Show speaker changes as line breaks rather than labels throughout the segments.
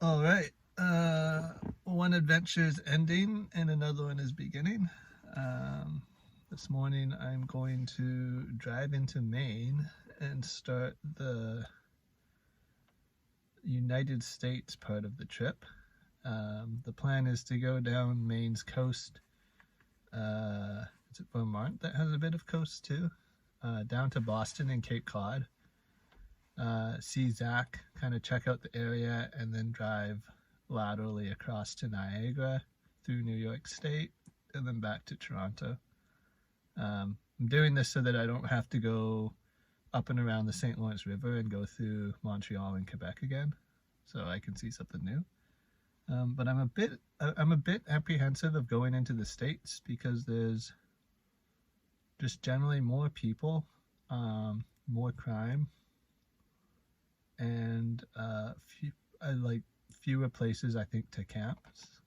All right. One adventure is ending and another one is beginning. This morning I'm going to drive into Maine and start the United States part of the trip. The plan is to go down Maine's coast. Is it Vermont that has a bit of coast too? Down to Boston and Cape Cod. See Zach, kind of check out the area, and then drive laterally across to Niagara through New York State and then back to Toronto. I'm doing this so that I don't have to go up and around the St. Lawrence River and go through Montreal and Quebec again, so I can see something new. But I'm a bit apprehensive of going into the States because there's just generally more people, more crime, and fewer places I think to camp.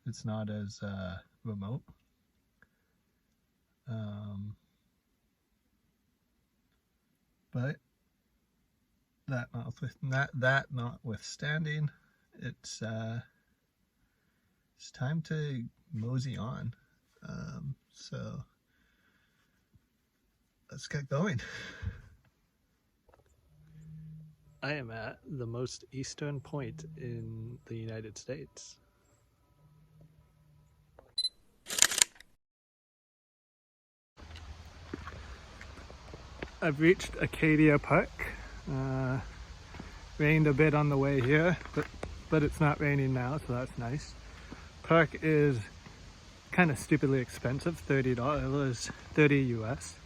It's not as remote. But that notwithstanding, it's time to mosey on. So let's get going. I am at the most eastern point in the United States. I've reached Acadia Park. Rained a bit on the way here, but it's not raining now, so that's nice. Park is kind of stupidly expensive, $30, 30 US,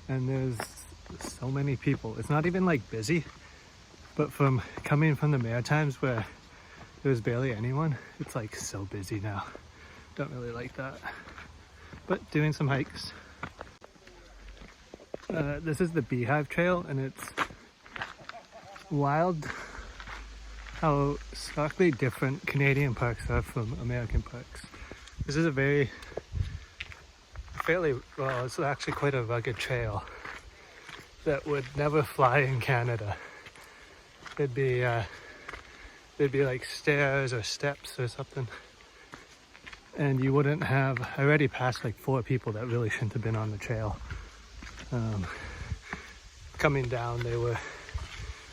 and there's so many people. It's not even like busy, but from coming from the Maritimes where there's barely anyone, it's like so busy now. Don't really like that, but doing some hikes. This is the Beehive Trail, and it's wild how starkly different Canadian parks are from American parks. This is a it's actually quite a rugged trail that would never fly in Canada. There'd be like stairs or steps or something, and you wouldn't have. I already passed like 4 people that really shouldn't have been on the trail. Coming down, they were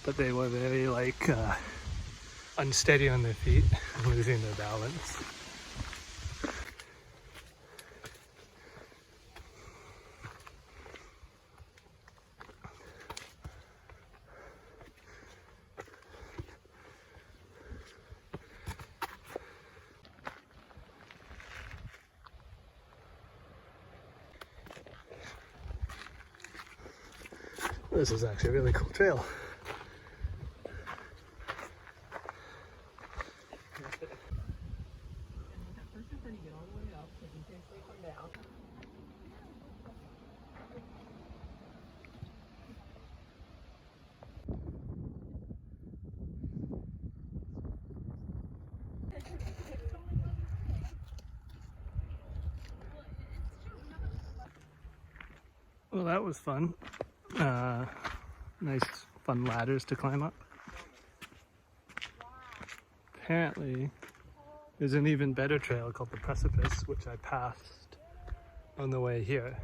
very like unsteady on their feet, losing their balance. This is actually a really cool trail. Well, that was fun. Nice fun ladders to climb up. Apparently there's an even better trail called the Precipice, which I passed on the way here.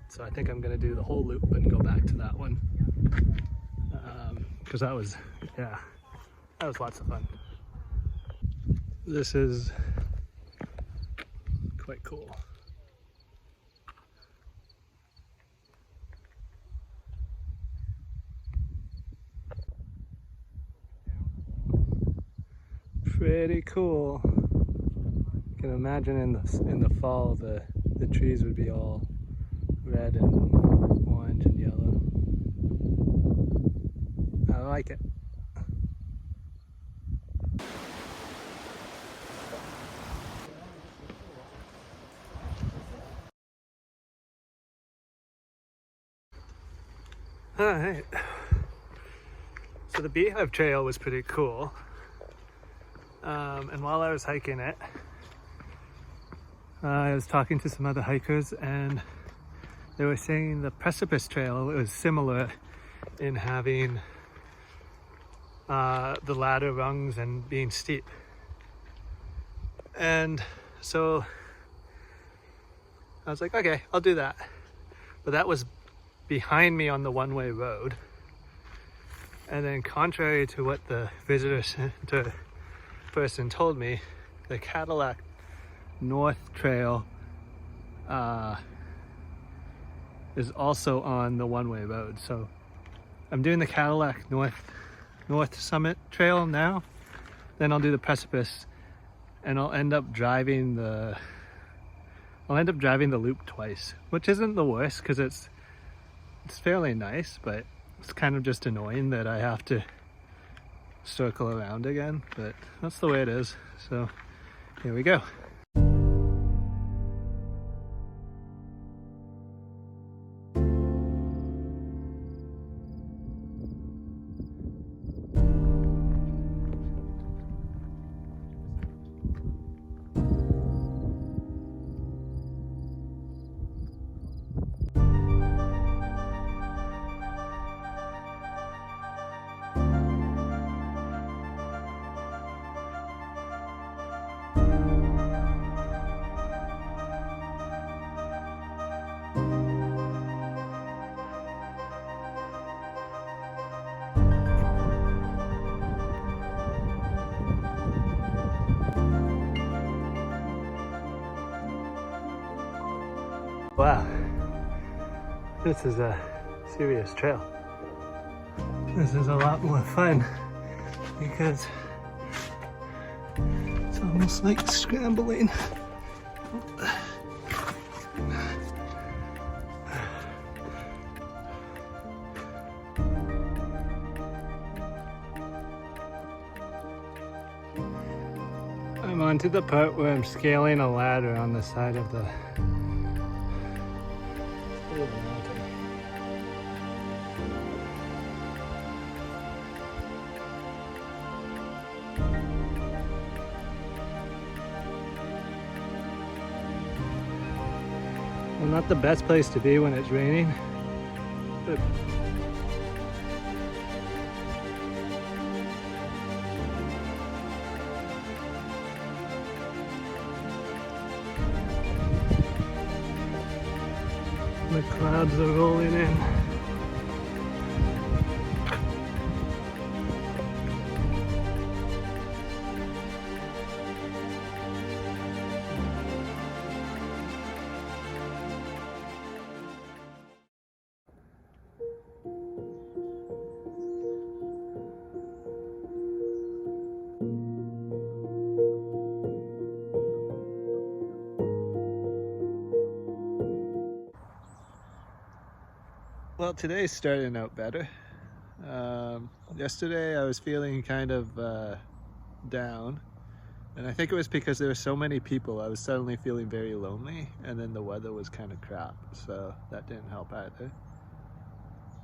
So I think I'm gonna do the whole loop and go back to that one. Because that was lots of fun. This is quite cool. Pretty cool. You can imagine in the fall the trees would be all red and orange and yellow. I like it. Alright. So the Beehive Trail was pretty cool. And while I was hiking it, I was talking to some other hikers, and they were saying the Precipice Trail was similar in having the ladder rungs and being steep. And so I was like, okay, I'll do that. But that was behind me on the one-way road. And then contrary to what the visitor center person told me, the Cadillac North Trail is also on the one-way road. So I'm doing the Cadillac North Summit Trail now. Then I'll do the precipice, and I'll end up driving the loop twice, which isn't the worst because it's fairly nice, but it's kind of just annoying that I have to circle around again, but that's the way it is. So here we go. Wow, this is a serious trail. This is a lot more fun because it's almost like scrambling. I'm onto the part where I'm scaling a ladder on the side of the well, not the best place to be when it's raining, but the clouds are rolling in. Well, today's starting out better. Yesterday I was feeling kind of down, and I think it was because there were so many people. I was suddenly feeling very lonely, and then the weather was kind of crap, so that didn't help either.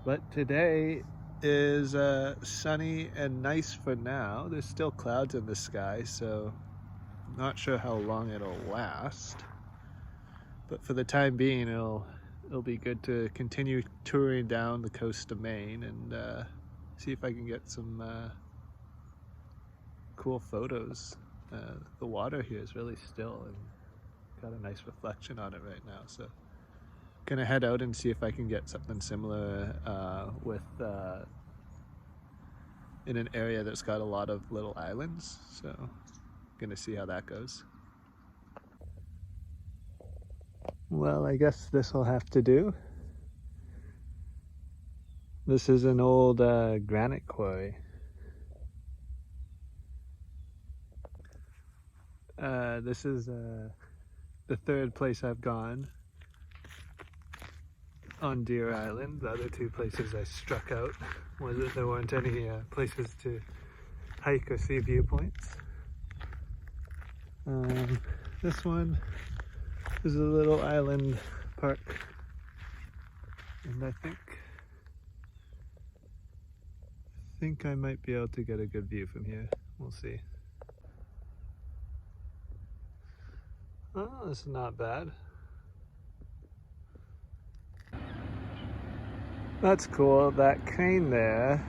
But today is sunny and nice for now. There's still clouds in the sky, so I'm not sure how long it'll last, but for the time being it'll be good to continue touring down the coast of Maine and see if I can get some cool photos. The water here is really still and got a nice reflection on it right now, so gonna head out and see if I can get something similar with in an area that's got a lot of little islands, so gonna see how that goes. Well, I guess this will have to do. This is an old granite quarry. This is the third place I've gone on Deer Island. The other two places I struck out was that there weren't any places to hike or see viewpoints. This one is a little island park, and I think I might be able to get a good view from here. We'll see. Oh, this is not bad. That's cool. That crane there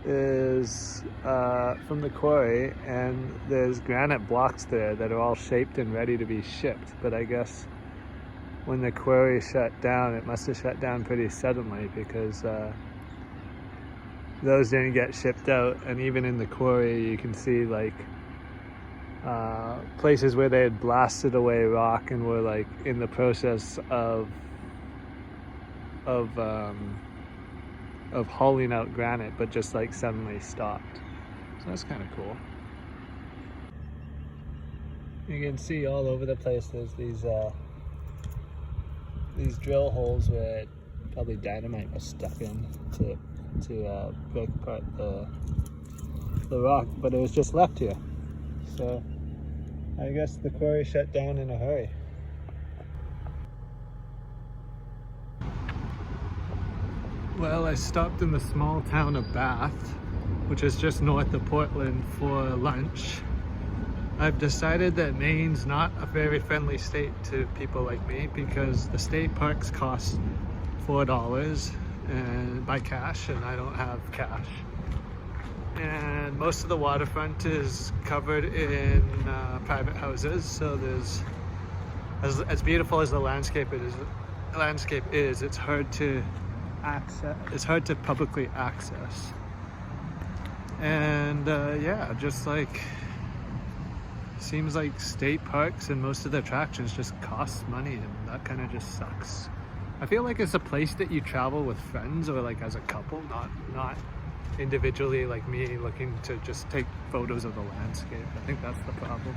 is from the quarry, and there's granite blocks there that are all shaped and ready to be shipped. But I guess when the quarry shut down, it must have shut down pretty suddenly, because those didn't get shipped out. And even in the quarry, you can see like places where they had blasted away rock and were like in the process of hauling out granite, but just like suddenly stopped. So that's kind of cool. You can see all over the place there's these drill holes where probably dynamite was stuck in to break apart the rock, but it was just left here. So I guess the quarry shut down in a hurry. Well, I stopped in the small town of Bath, which is just north of Portland, for lunch. I've decided that Maine's not a very friendly state to people like me, because the state parks cost $4 and by cash, and I don't have cash. And most of the waterfront is covered in private houses, so there's, as beautiful as the landscape is, it's hard to access. It's hard to publicly access. And yeah, just like, seems like state parks and most of the attractions just cost money, and that kind of just sucks. I feel like it's a place that you travel with friends or like as a couple, not individually like me looking to just take photos of the landscape. I think that's the problem.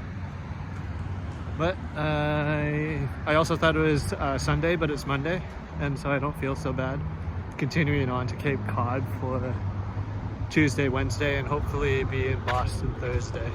But I also thought it was Sunday, but it's Monday, and so I don't feel so bad. Continuing on to Cape Cod for Tuesday, Wednesday, and hopefully be in Boston Thursday.